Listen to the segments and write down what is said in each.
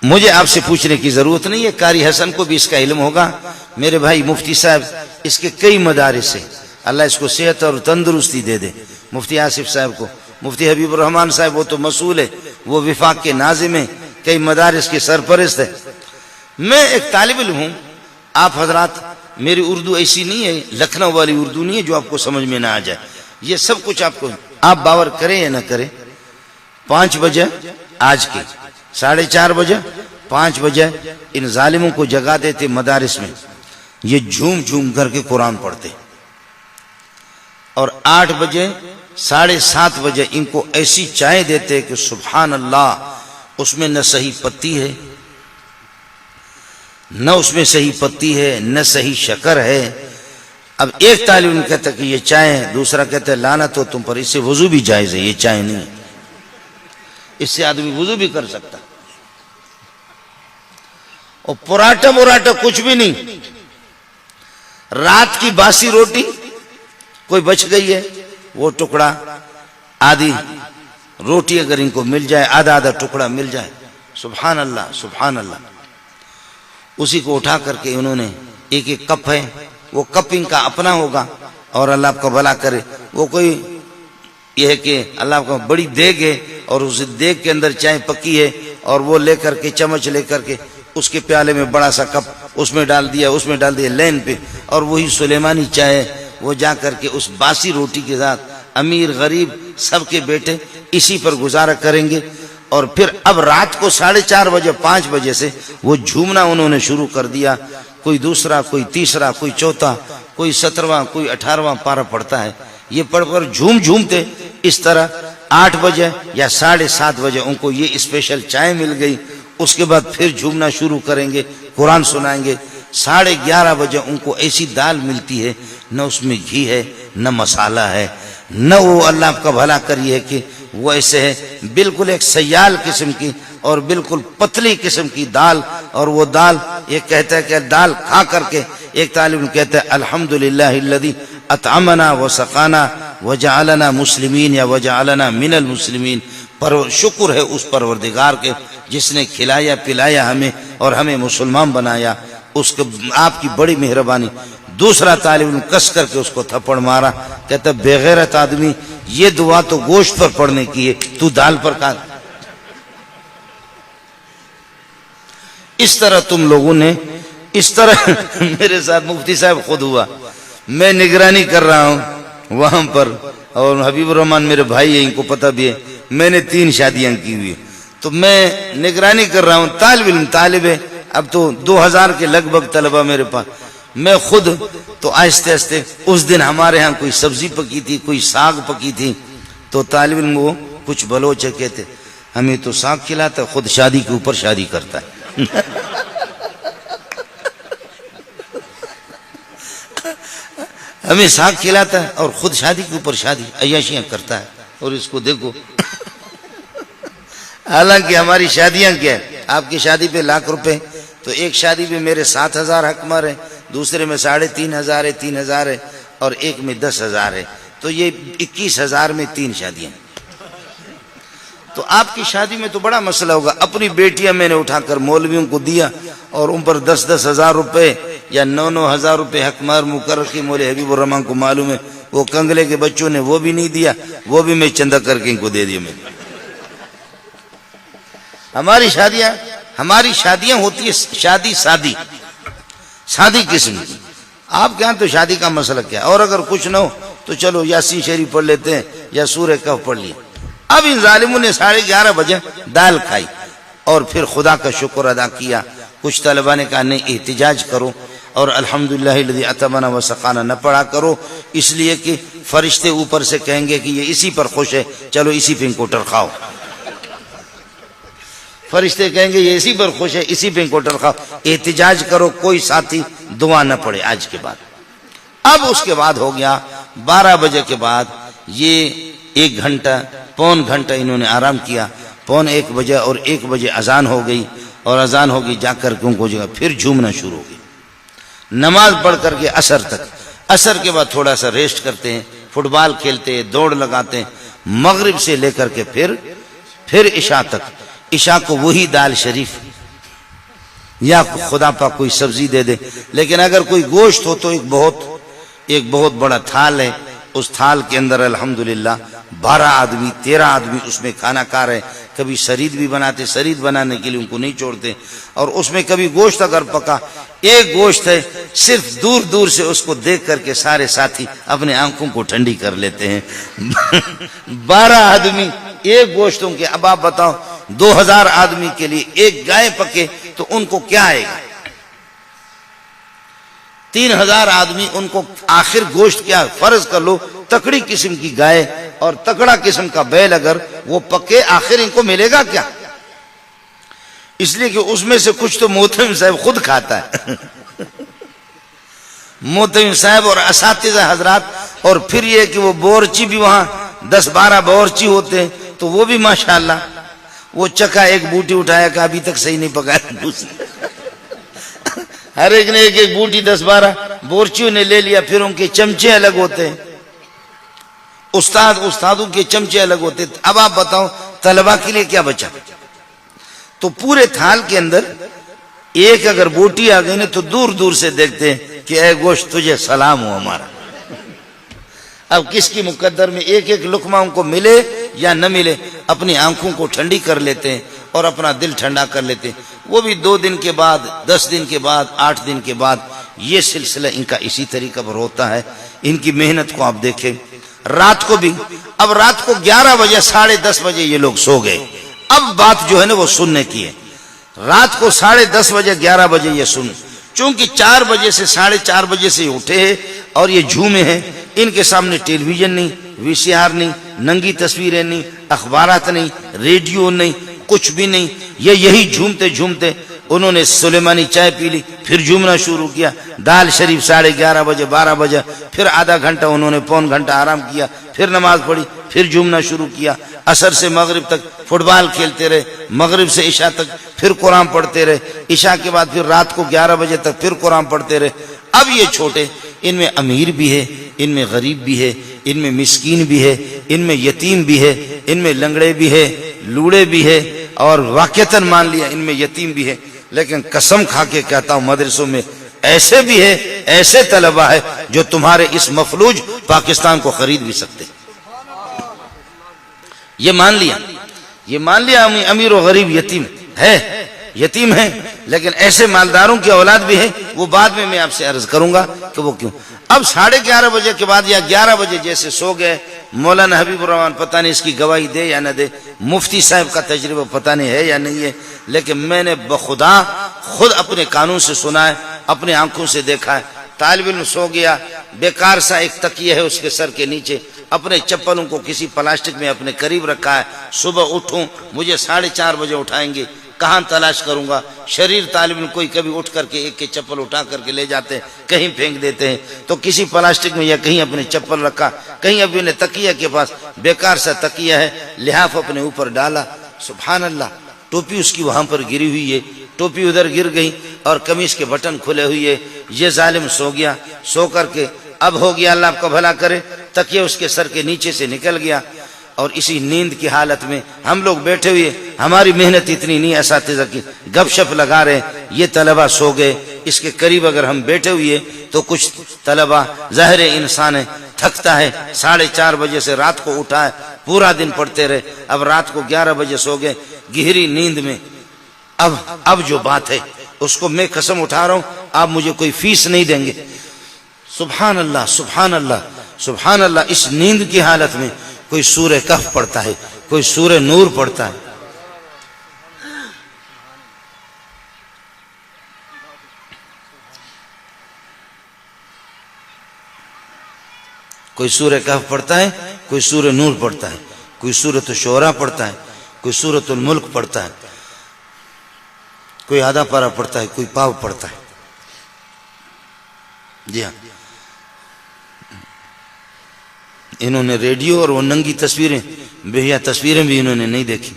مجھے آپ سے پوچھنے کی ضرورت نہیں ہے، قاری حسن کو بھی اس کا علم ہوگا، میرے بھائی مفتی صاحب اس کے کئی مدارس سے، اللہ اس کو صحت اور تندرستی دے دے، مفتی آصف صاحب کو، مفتی حبیب الرحمان صاحب وہ تو مسئول ہے، وہ وفاق کے ناظم ہیں، کئی مدارس کے سرپرست ہے۔ میں ایک طالب علم ہوں، آپ حضرات، میری اردو ایسی نہیں ہے، لکھنؤ والی اردو نہیں ہے جو آپ کو سمجھ میں نہ آ جائے، یہ سب کچھ آپ کو، آپ باور کریں یا نہ کریں، 5 بجے آج کے 4:30 بجے 5 بجے ان ظالموں کو جگا دیتے مدارس میں، یہ جھوم جھوم کر کے قرآن پڑھتے، اور 8 بجے 7:30 بجے ان کو ایسی چائے دیتے کہ سبحان اللہ، اس میں نہ صحیح پتی ہے، نہ اس میں صحیح پتی ہے، نہ صحیح شکر ہے۔ اب ایک طالب علم کہتا کہ یہ چائے ہے، دوسرا کہتا ہے لعنت ہو تم پر، اس سے وضو بھی جائز ہے، یہ چائے نہیں ہے، اس سے آدمی وضو بھی کر سکتا، اور پراٹھا مراٹھا کچھ بھی نہیں، رات کی باسی روٹی کوئی بچ گئی ہے، وہ ٹکڑا، آدھی روٹی اگر ان کو مل جائے، آدھا آدھا ٹکڑا مل جائے، سبحان اللہ سبحان اللہ، اسی کو اٹھا کر کے انہوں نے ایک ایک کپ ہے، وہ کپ ان کا اپنا ہوگا، اور اللہ آپ کا بھلا کرے، وہ کوئی یہ ہے کہ اللہ آپ کا بڑی دیگ ہے، اور اس دیگ کے اندر چائے پکی ہے، اور وہ لے کر کے چمچ لے کر کے اس کے پیالے میں بڑا سا کپ اس میں ڈال دیا، اس میں ڈال دیا لین پہ، اور وہی سلیمانی چائے، وہ جا کر کے اس باسی روٹی کے ساتھ امیر غریب سب کے بیٹے اسی پر گزارا کریں گے، اور پھر اب رات کو 4:30 بجے 5 بجے سے وہ جھومنا انہوں نے شروع کر دیا، کوئی دوسرا، کوئی تیسرا، کوئی چوتھا، کوئی 17واں، کوئی 18واں پارہ پڑتا ہے، یہ پڑھ کر جھوم جھومتے، اس طرح 8 بجے یا 7:30 بجے ان کو یہ اسپیشل چائے مل گئی، اس کے بعد پھر جھومنا شروع کریں گے، قرآن سنائیں گے، 11:30 بجے ان کو ایسی دال ملتی ہے، نہ اس میں گھی ہے، نہ مسالہ ہے، نہ وہ اللہ آپ کا بھلا کریے کہ وہ ایسے ہے، بالکل ایک سیال قسم کی اور بالکل پتلی قسم کی دال، اور وہ دال یہ کہتا ہے کہ دال کھا کر کے ایک طالب علم کہتا ہے الحمدللہ الذی اطعمنا وسقانا وجعلنا مسلمین یا وجعلنا من المسلمین، پر شکر ہے اس پروردگار کے جس نے کھلایا پلایا ہمیں اور ہمیں مسلمان بنایا، اس کو آپ کی بڑی مہربانی۔ دوسرا طالب علم کس کر کے اس کو تھپڑ مارا، کہتا بے غیرت آدمی، یہ دعا تو گوشت پر پڑھنے کی ہے، تو دال پر کہا۔ اس طرح تم لوگوں نے، اس طرح میرے ساتھ مفتی صاحب خود ہوا، میں نگرانی کر رہا ہوں وہاں پر، اور حبیب الرحمان میرے بھائی ہیں، ان کو پتہ بھی ہے، میں نے 3 شادیاں کی ہوئی، تو میں نگرانی کر رہا ہوں، طالب علم طالب ہے، اب تو 2000 کے لگ بھگ طلبہ میرے پاس، میں خود تو آہستہ آہستہ، اس دن ہمارے ہاں کوئی سبزی پکی تھی، کوئی ساگ پکی تھی، تو طالب علم وہ کچھ بلوچ کہتے ہمیں تو ساگ کھلاتا ہے، خود شادی کے اوپر شادی کرتا ہے۔ ہمیں ساگ کھلاتا ہے اور خود شادی کے اوپر شادی، عیاشیاں کرتا ہے، اور اس کو دیکھو، حالانکہ ہماری شادیاں کیا ہے، آپ کی شادی پہ ₹1,00,000، تو ایک شادی پہ میرے 7,000 حق مار ہے، دوسرے میں 3,500 ہے، 3,000 ہے، اور ایک میں 10,000 ہے، تو یہ 21,000 میں 3 شادیاں۔ تو آپ کی شادی میں تو بڑا مسئلہ ہوگا، اپنی بیٹیاں میں نے اٹھا کر مولویوں کو دیا، اور ان پر 10,000 روپے یا 9,000 روپے حق مار مقرر کی، مولوی حبیب الرحمان کو معلوم ہے، وہ کنگلے کے بچوں نے وہ بھی نہیں دیا، وہ بھی میں چندہ کر کے ان کو دے دیا۔ میں ہماری شادیاں ہوتی ہے شادی سادی قسم کی، آپ کے ہاں تو شادی کا مسئلہ کیا، اور اگر کچھ نہ ہو تو چلو یاسین شریف پڑھ لیتے ہیں یا سورہ کہف پڑھ لیے۔ اب ان ظالموں نے 11:30 بجے دال کھائی، اور پھر خدا کا شکر ادا کیا۔ کچھ طلبہ نے کہا نہیں، احتجاج کرو اور الحمدللہ الذی اطعمنا وسقانا نہ پڑھا کرو، اس لیے کہ فرشتے اوپر سے کہیں گے کہ یہ اسی پر خوش ہے، چلو اسی پہ ان کو ٹرکھاؤ، فرشتے کہیں گے یہ اسی پر خوش ہے، اسی پہ ان کو ٹرکھاؤ، احتجاج کرو، کوئی ساتھی دعا نہ پڑھے آج کے بعد۔ اب اس کے بعد ہو گیا 12 بجے کے بعد، یہ 1 گھنٹہ پون گھنٹہ انہوں نے آرام کیا، 1:15 بجے اور 1 بجے اذان ہو گئی، اور اذان ہوگی جا کر کے ان کو جگہ پھر جھومنا شروع ہو گئی، نماز پڑھ کر کے عصر تک، عصر کے بعد تھوڑا سا ریسٹ کرتے ہیں، فٹ بال کھیلتے ہیں، دوڑ لگاتے ہیں، مغرب سے لے کر کے پھر عشاء تک، عشاء کو وہی دال شریف یا خدا پاک کوئی سبزی دے دے. لیکن اگر کوئی گوشت ہو تو ایک بہت بڑا تھال ہے, اس تھال کے اندر الحمدللہ 12 آدمی 13 آدمی اس میں کھانا کھا رہے. کبھی شرید بھی بناتے, شرید بنانے کے لیے ان کو نہیں چھوڑتے. اور اس میں کبھی گوشت اگر پکا, ایک گوشت ہے, صرف دور دور سے اس کو دیکھ کر کے سارے ساتھی اپنے آنکھوں کو ٹھنڈی کر لیتے ہیں. 12 آدمی ایک گوشتوں کے. اب آپ بتاؤ 2000 آدمی کے لیے ایک گائے پکے تو ان کو کیا آئے گا؟ 3000 آدمی ان کو آخر گوشت کیا؟ فرض کر لو تکڑی قسم کی گائے اور تکڑا قسم کا بیل اگر وہ پکے, آخر ان کو ملے گا کیا؟ اس لیے کہ اس میں سے کچھ تو محتمم صاحب خود کھاتا ہے. محتمم صاحب اور اساتذہ حضرات. اور پھر یہ کہ وہ بورچی بھی وہاں 10-12 بورچی ہوتے ہیں تو وہ بھی ماشاءاللہ وہ چکا ایک بوٹی اٹھایا کہ ابھی تک صحیح نہیں پکایا. ہر ایک نے ایک بوٹی 10-12 بورچیوں نے لے لیا. پھر ان کے چمچے الگ ہوتے ہیں, استادوں کے چمچے الگ ہوتے ہیں. اب آپ بتاؤ طلبہ کے لیے کیا بچا؟ تو پورے تھال کے اندر ایک اگر بوٹی آ گئی نا تو دور دور سے دیکھتے ہیں کہ اے گوشت تجھے سلام ہو ہمارا. اب کس کی مقدر میں ایک ایک لقمہ ان کو ملے یا نہ ملے, اپنی آنکھوں کو ٹھنڈی کر لیتے ہیں اور اپنا دل ٹھنڈا کر لیتے ہیں. وہ بھی 2 دن کے بعد, 10 دن کے بعد, 8 دن کے بعد. یہ سلسلہ ان کا اسی طریقہ پر ہوتا ہے. ان کی محنت کو آپ دیکھیں. رات کو بھی, اب رات کو 11 بجے 10:30 بجے یہ لوگ سو گئے. اب بات جو ہے نا وہ سننے کی ہے. رات کو 10:30 بجے 11 بجے یہ سن, چونکہ 4 بجے سے 4:30 بجے سے اٹھے ہیں اور یہ جھومے ہیں. ان کے سامنے ٹیلی ویژن نہیں, VCR نہیں, ننگی تصویریں نہیں, اخبارات نہیں, ریڈیو نہیں, کچھ بھی نہیں. یہ یہی جھومتے جھومتے انہوں نے سلیمانی چائے پی لی, پھر جھومنا شروع کیا. دال شریف 11:30 بجے 12 بجے, پھر آدھا گھنٹہ انہوں نے پون گھنٹہ آرام کیا, پھر نماز پڑھی, پھر جھومنا شروع کیا. عصر سے مغرب تک فٹ بال کھیلتے رہے, مغرب سے عشاء تک پھر قرآن پڑھتے رہے, عشاء کے بعد پھر رات کو 11 بجے تک پھر قرآن پڑھتے رہے. اب یہ چھوٹے, ان میں امیر بھی ہے, ان میں غریب بھی ہے, ان میں مسکین بھی ہے, ان میں یتیم بھی ہے, ان میں لنگڑے بھی ہے, لوڑے بھی ہے, اور واقعتاً مان لیا ان میں یتیم بھی ہے. لیکن قسم کھا کے کہتا ہوں مدرسوں میں ایسے بھی ہے, ایسے طلبہ ہے جو تمہارے اس مفلوج پاکستان کو خرید بھی سکتے. یہ مان لیا امیر و غریب یتیم ہے, لیکن ایسے مالداروں کی اولاد بھی ہے. وہ بعد میں آپ سے عرض کروں گا کہ وہ کیوں. اب 11:30 بجے کے بعد یا 11 بجے جیسے سو گئے. مولانا حبیب الرحمان پتہ نہیں اس کی گواہی دے یا نہ دے, مفتی صاحب کا تجربہ پتہ نہیں ہے یا نہیں ہے, لیکن میں نے بخدا خود اپنے کانوں سے سنا ہے, اپنے آنکھوں سے دیکھا ہے. طالب علم سو گیا, بیکار سا ایک تکیہ ہے اس کے سر کے نیچے, اپنے چپلوں کو کسی پلاسٹک میں اپنے قریب رکھا ہے. صبح اٹھوں مجھے 4:30 بجے اٹھائیں گے, کہاں تلاش کروں گا؟ شریر طالب علم کوئی کبھی اٹھ کر کے ایک کے چپل اٹھا کر کے لے جاتے ہیں, کہیں پھینک دیتے ہیں, تو کسی پلاسٹک میں یا کہیں اپنے چپل رکھا, کہیں اپنے تکیہ کے پاس بیکار سا تکیہ ہے, لحاف اپنے اوپر ڈالا. سبحان اللہ, ٹوپی اس کی وہاں پر گری ہوئی ہے, ٹوپی ادھر گر گئی اور قمیص کے بٹن کھلے ہوئے ہے. یہ ظالم سو گیا, سو کر کے اب ہو گیا اللہ آپ کا بھلا کرے, تکیہ اس کے سر کے نیچے سے نکل گیا. اور اسی نیند کی حالت میں ہم لوگ بیٹھے ہوئے, ہماری محنت اتنی نہیں, اساتذہ کی گپ شپ لگا رہے, یہ طلبہ سو گئے. اس کے قریب اگر ہم بیٹھے ہوئے تو کچھ طلبہ, ظاہر انسان ہے, تھکتا ہے, 4:30 بجے سے رات کو اٹھا ہے, پورا دن پڑھتے رہے. اب رات کو 11 بجے سو گئے گہری نیند میں. اب جو بات ہے اس کو میں قسم اٹھا رہا ہوں, آپ مجھے کوئی فیس نہیں دیں گے. سبحان اللہ سبحان اللہ سبحان اللہ. اس نیند کی حالت میں کوئی سورہ کہف پڑھتا ہے, کوئی سورہ نور پڑھتا ہے, کوئی سورہ کہف پڑھتا ہے, کوئی سورہ نور پڑھتا ہے, کوئی سورۃ الشعراء پڑھتا ہے, کوئی سورۃ الملک پڑھتا ہے, کوئی آدھا پارہ پڑھتا ہے, کوئی پاو پڑھتا ہے. جی ہاں, انہوں نے ریڈیو اور وہ ننگی تصویریں, بہیا تصویریں بھی انہوں نے نہیں دیکھی.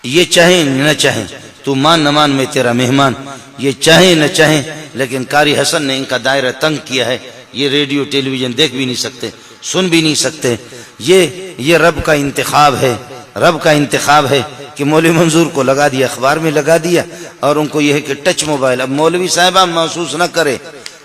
یہ چاہیں نہ چاہیں, تو مان نہ مان میں تیرا مہمان, یہ چاہیں نہ چاہیں, لیکن قاری حسن نے ان کا دائرہ تنگ کیا ہے. یہ ریڈیو ٹیلی ویژن دیکھ بھی نہیں سکتے, سن بھی نہیں سکتے. یہ رب کا انتخاب ہے, رب کا انتخاب ہے کہ کہ مولوی منظور کو لگا دیا، اخبار میں لگا دیا، اور ان کو یہ ہے کہ ٹچ موبائل. اب مولوی صاحبہ محسوس نہ کرے.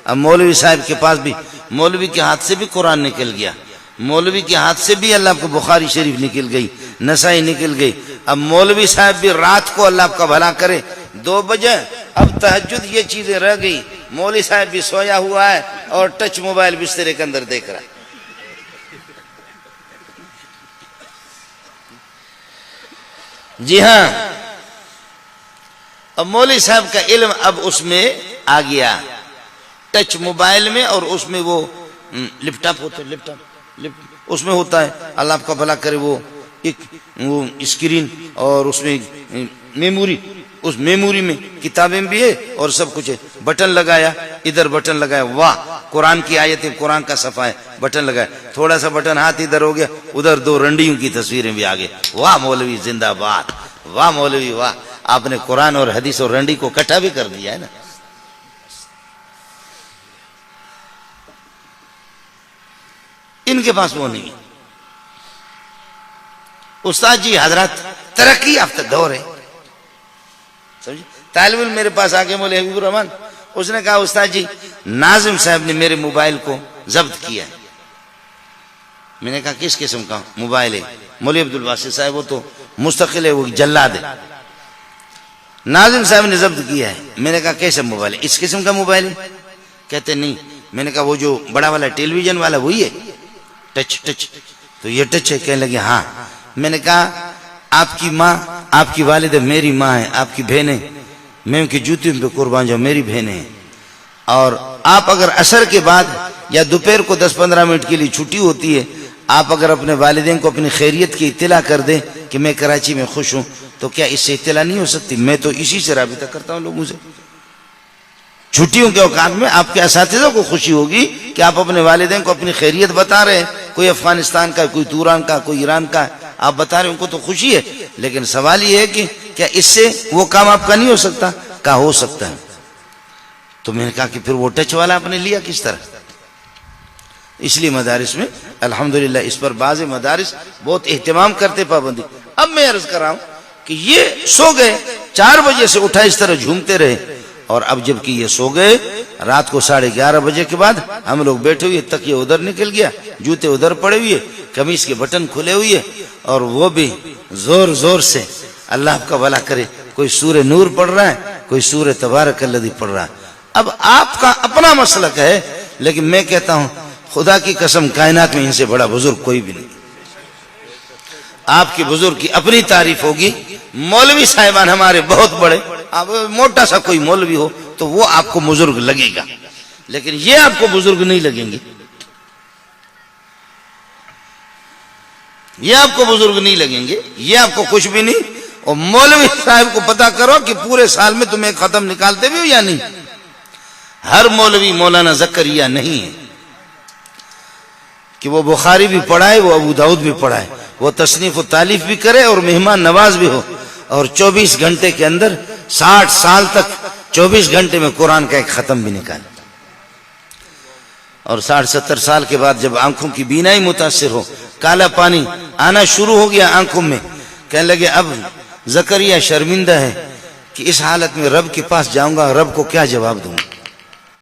اب مولوی صاحب کے پاس بھی، مولوی کے ہاتھ سے بھی قرآن نکل گیا، مولوی کے ہاتھ سے بھی اللہ کو بخاری شریف نکل گئی، نسائی نکل گئی. اب مولوی صاحب بھی رات کو اللہ کا بھلا کرے 2 بجے، اب تہجد یہ چیزیں رہ گئی، مولوی صاحب بھی سویا ہوا ہے اور ٹچ موبائل بسترے کے اندر دیکھ رہا ہے. جی ہاں، اب مولوی صاحب کا علم اب اس میں آ گیا، ٹچ موبائل میں، اور اس میں وہ لیپ ٹاپ ہوتا ہے، لیپ ٹاپ اس میں ہوتا ہے، اللہ آپ کا بھلا کرے، وہ اسکرین اور اس میں میموری، اس میموری میں کتابیں بھی ہے اور سب کچھ ہے. بٹن لگایا، ادھر بٹن لگایا، واہ قرآن کی آیت ہے، قرآن کا صفحہ ہے، بٹن لگایا، تھوڑا سا بٹن ہاتھ ادھر ہو گیا، ادھر 2 رنڈیوں کی تصویریں بھی آگے. واہ مولوی زندہ باد، واہ مولوی واہ، آپ نے قرآن اور حدیث اور رنڈی کو اکٹھا بھی کر دیا ہے نا. ان کے پاس وہ نہیں. استاد جی حضرات ترقی یافتہ دور ہے، سمجھے. طالب علم میرے پاس آگے بولے حبیب الرحمان، اس نے کہا استاد جی ناظم صاحب نے میرے موبائل کو ضبط کیا ہے. میں نے کہا کس قسم کا موبائل ہے؟ مولوی عبدالواسع صاحب وہ تو مستقل ہے، وہ جلاد ہے. ناظم صاحب نے ضبط کیا ہے. میں نے کہا کیسا موبائل ہے؟ اس قسم کا موبائل ہے؟ کہتے نہیں. میں نے کہا وہ جو بڑا والا ٹیلی ویژن والا وہی ہے؟ ٹچ تو یہ ٹچ ہے؟ کہنے لگے ہاں. میں نے کہا آپ کی ماں، آپ کی والدہ میری ماں ہے، آپ کی بہنیں، میں ان کی جوتیوں پہ قربان جاؤں، میری بہنیں ہیں. اور آپ اگر عصر کے بعد یا دوپہر کو 10-15 منٹ کے لیے چھٹی ہوتی ہے، آپ اگر اپنے والدین کو اپنی خیریت کی اطلاع کر دیں کہ میں کراچی میں خوش ہوں، تو کیا اس سے اطلاع نہیں ہو سکتی؟ میں تو اسی سے رابطہ کرتا ہوں لوگوں سے. چھٹیوں کے اوقات میں آپ کے اساتذہ کو خوشی ہوگی کہ آپ اپنے والدین کو اپنی خیریت بتا رہے ہیں، کوئی افغانستان کا، کوئی توران کا، کوئی ایران کا، آپ بتا رہے ہیں، ان کو تو خوشی ہے. لیکن سوال یہ ہے کہ کیا اس سے وہ کام آپ کا نہیں ہو سکتا؟ کہا ہو سکتا ہے. تو میں نے کہا کہ پھر وہ ٹچ والا آپ نے لیا کس طرح؟ اس لیے مدارس میں الحمدللہ اس پر بعض مدارس بہت اہتمام کرتے، پابندی. اب میں عرض کر رہا ہوں کہ یہ سو گئے 4 بجے سے اٹھا اس طرح جھومتے رہے، اور اب جب کہ یہ سو گئے رات کو 11:30 بجے کے بعد ہم لوگ بیٹھے ہوئے، تکیہ ادھر نکل گیا، جوتے ادھر پڑے ہوئے، قمیص کے بٹن کھلے ہوئے، اور وہ بھی زور زور سے اللہ آپ کا بھلا کرے کوئی سورہ نور پڑھ رہا ہے، کوئی سورہ تبارک الذی پڑھ رہا ہے. اب آپ کا اپنا مسلک ہے، لیکن میں کہتا ہوں خدا کی قسم کائنات میں ان سے بڑا بزرگ کوئی بھی نہیں. آپ کی بزرگ کی اپنی تعریف ہوگی. مولوی صاحبان ہمارے بہت بڑے، اب موٹا سا کوئی مولوی ہو تو وہ آپ کو بزرگ لگے گا، لیکن یہ آپ کو بزرگ نہیں لگیں گے، یہ آپ کو بزرگ نہیں لگیں گے، یہ آپ کو کچھ بھی نہیں. اور مولوی صاحب کو پتا کرو کہ پورے سال میں تم ایک ختم نکالتے بھی ہو یا نہیں. ہر مولوی مولانا زکریا نہیں ہے کہ وہ بخاری بھی پڑھائے، وہ ابو داؤد بھی پڑھائے، وہ تصنیف و تالیف بھی کرے اور مہمان نواز بھی ہو، اور 24 گھنٹے کے اندر 60 سال تک 24 گھنٹے میں قرآن کا ایک ختم بھی نکالے. اور 60-70 سال کے بعد جب آنکھوں کی بینائی متاثر ہو، کالا پانی آنا شروع ہو گیا آنکھوں میں، کہنے لگے اب زکریا شرمندہ ہے کہ اس حالت میں رب کے پاس جاؤں گا، رب کو کیا جواب دوں گا.